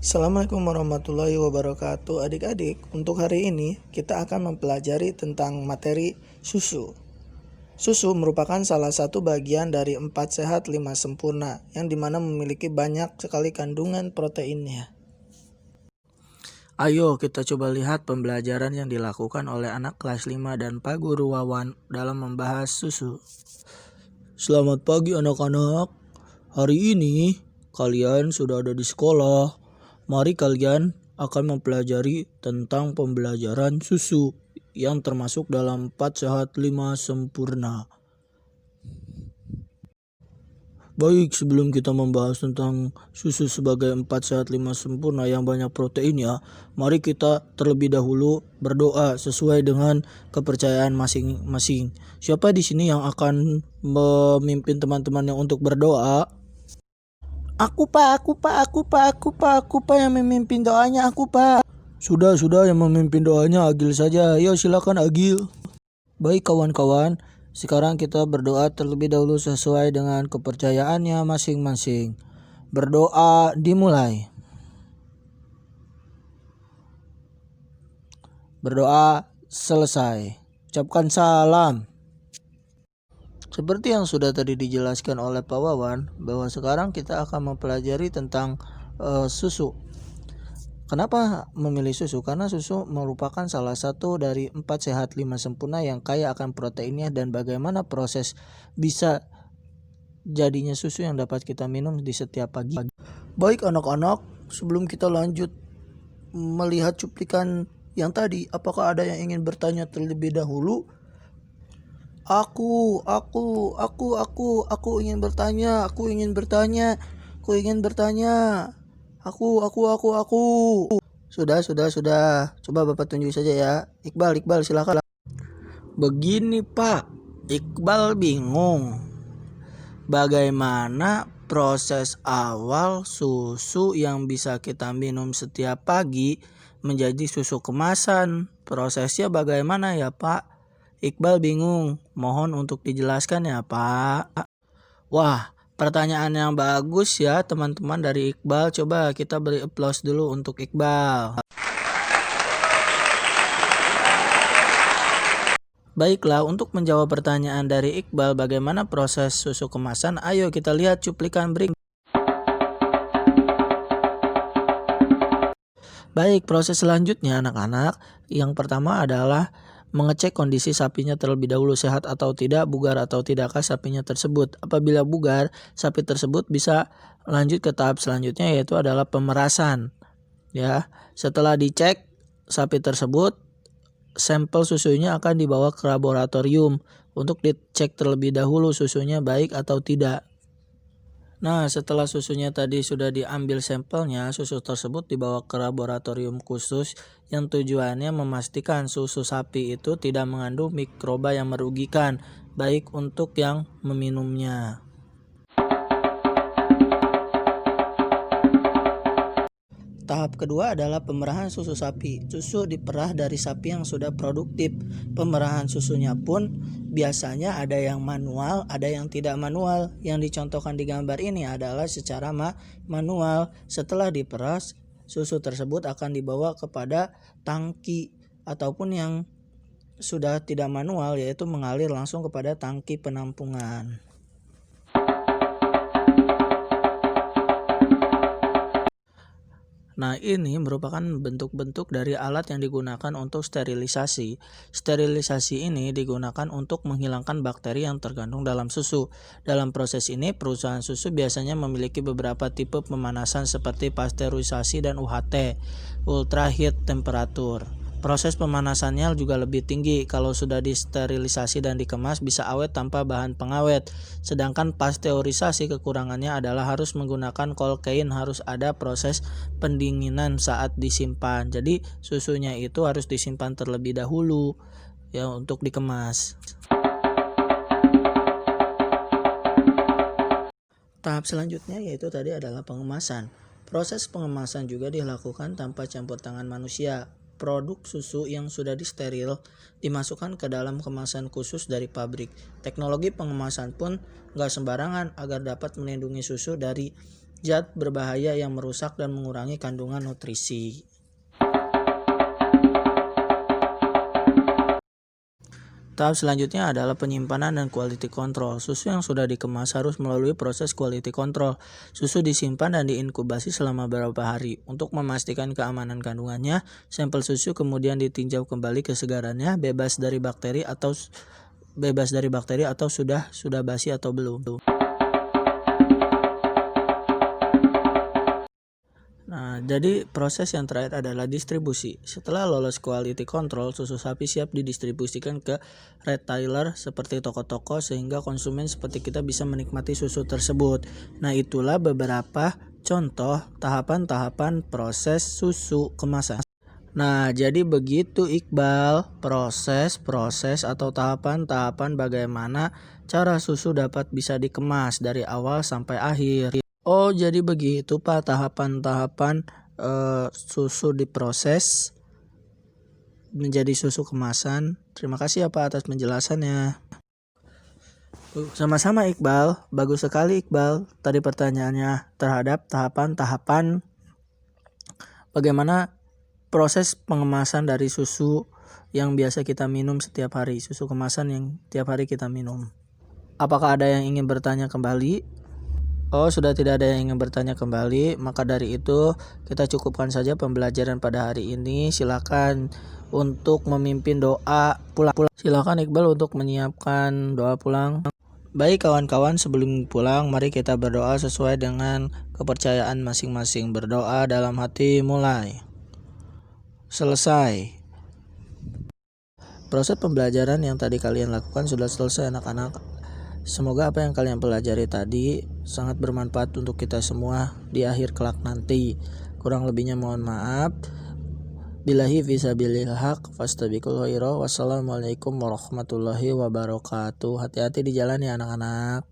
Assalamualaikum warahmatullahi wabarakatuh. Adik-adik, untuk hari ini kita akan mempelajari tentang materi susu. Susu merupakan salah satu bagian dari 4 sehat 5 sempurna yang dimana memiliki banyak sekali kandungan proteinnya. Ayo kita coba lihat pembelajaran yang dilakukan oleh anak kelas 5 dan Pak Guru Wawan dalam membahas susu. Selamat pagi anak-anak. Hari ini kalian sudah ada di sekolah. Mari kalian akan mempelajari tentang pembelajaran susu yang termasuk dalam 4 sehat 5 sempurna. Baik, sebelum kita membahas tentang susu sebagai 4 sehat 5 sempurna yang banyak proteinnya, mari kita terlebih dahulu berdoa sesuai dengan kepercayaan masing-masing. Siapa di sini yang akan memimpin teman-temannya untuk berdoa? Aku pak yang memimpin doanya, aku pak. Sudah yang memimpin doanya Agil saja. Ayo silakan Agil. Baik kawan-kawan, sekarang kita berdoa terlebih dahulu sesuai dengan kepercayaannya masing-masing. Berdoa dimulai. Berdoa selesai. Ucapkan salam. Seperti yang sudah tadi dijelaskan oleh Pak Wawan, bahwa sekarang kita akan mempelajari tentang susu. Kenapa memilih susu? Karena susu merupakan salah satu dari 4 sehat 5 sempurna yang kaya akan proteinnya, dan bagaimana proses bisa jadinya susu yang dapat kita minum di setiap pagi. Baik anak-anak, sebelum kita lanjut melihat cuplikan yang tadi, apakah ada yang ingin bertanya terlebih dahulu? Aku ingin bertanya. Sudah. Coba Bapak tunjuk saja ya. Iqbal silakan. Begini Pak, Iqbal bingung. Bagaimana proses awal susu yang bisa kita minum setiap pagi menjadi susu kemasan? Prosesnya bagaimana ya Pak? Iqbal bingung, mohon untuk dijelaskan ya Pak. Wah, pertanyaan yang bagus ya teman-teman dari Iqbal. Coba kita beri aplaus dulu untuk Iqbal. Baiklah, untuk menjawab pertanyaan dari Iqbal bagaimana proses susu kemasan, ayo kita lihat cuplikan berikut. Baik, proses selanjutnya anak-anak, yang pertama adalah mengecek kondisi sapinya terlebih dahulu, sehat atau tidak, bugar atau tidakkah sapinya tersebut. Apabila bugar, sapi tersebut bisa lanjut ke tahap selanjutnya, yaitu adalah pemerasan. Ya, setelah dicek sapi tersebut, sampel susunya akan dibawa ke laboratorium untuk dicek terlebih dahulu susunya baik atau tidak. Nah, setelah susunya tadi sudah diambil sampelnya, susu tersebut dibawa ke laboratorium khusus yang tujuannya memastikan susu sapi itu tidak mengandung mikroba yang merugikan, baik untuk yang meminumnya. Tahap kedua adalah pemerahan susu sapi. Susu diperah dari sapi yang sudah produktif. Pemerahan susunya pun biasanya ada yang manual, ada yang tidak manual. Yang dicontohkan di gambar ini adalah secara manual. Setelah diperas, susu tersebut akan dibawa kepada tangki, ataupun yang sudah tidak manual, yaitu mengalir langsung kepada tangki penampungan. Nah, ini merupakan bentuk-bentuk dari alat yang digunakan untuk sterilisasi. Sterilisasi ini digunakan untuk menghilangkan bakteri yang terkandung dalam susu. Dalam proses ini, perusahaan susu biasanya memiliki beberapa tipe pemanasan seperti pasteurisasi dan UHT, ultra heat temperature. Proses pemanasannya juga lebih tinggi. Kalau sudah disterilisasi dan dikemas, bisa awet tanpa bahan pengawet. Sedangkan pasteurisasi kekurangannya adalah harus menggunakan cold chain, harus ada proses pendinginan saat disimpan. Jadi susunya itu harus disimpan terlebih dahulu ya untuk dikemas. Tahap selanjutnya yaitu tadi adalah pengemasan. Proses pengemasan juga dilakukan tanpa campur tangan manusia. Produk susu yang sudah disteril dimasukkan ke dalam kemasan khusus dari pabrik. Teknologi pengemasan pun nggak sembarangan agar dapat melindungi susu dari zat berbahaya yang merusak dan mengurangi kandungan nutrisi. Tahap selanjutnya adalah penyimpanan dan quality control. Susu yang sudah dikemas harus melalui proses quality control. Susu disimpan dan diinkubasi selama beberapa hari. Untuk memastikan keamanan kandungannya, sampel susu kemudian ditinjau kembali kesegarannya, bebas dari bakteri atau sudah basi atau belum. Nah, jadi proses yang terakhir adalah distribusi. Setelah lolos quality control, susu sapi siap didistribusikan ke retailer seperti toko-toko sehingga konsumen seperti kita bisa menikmati susu tersebut. Nah, itulah beberapa contoh tahapan-tahapan proses susu kemasan. Nah, jadi begitu Iqbal, proses atau tahapan-tahapan bagaimana cara susu dapat bisa dikemas dari awal sampai akhir. Oh, jadi begitu Pak tahapan-tahapan susu diproses menjadi susu kemasan. Terima kasih ya Pak atas penjelasannya. Sama-sama Iqbal, bagus sekali Iqbal tadi pertanyaannya terhadap tahapan-tahapan bagaimana proses pengemasan dari susu yang biasa kita minum setiap hari, susu kemasan yang tiap hari kita minum. Apakah ada yang ingin bertanya kembali? Oh, sudah tidak ada yang ingin bertanya kembali, maka dari itu kita cukupkan saja pembelajaran pada hari ini. Silakan untuk memimpin doa pulang. Silakan Iqbal untuk menyiapkan doa pulang. Baik kawan-kawan, sebelum pulang mari kita berdoa sesuai dengan kepercayaan masing-masing. Berdoa dalam hati mulai. Selesai. Proses pembelajaran yang tadi kalian lakukan sudah selesai anak-anak. Semoga apa yang kalian pelajari tadi sangat bermanfaat untuk kita semua di akhir kelak nanti. Kurang lebihnya mohon maaf. Billahi fisabilil haq fastabiqul khairat. Wassalamualaikum warahmatullahi wabarakatuh. Hati-hati di jalan ya anak-anak.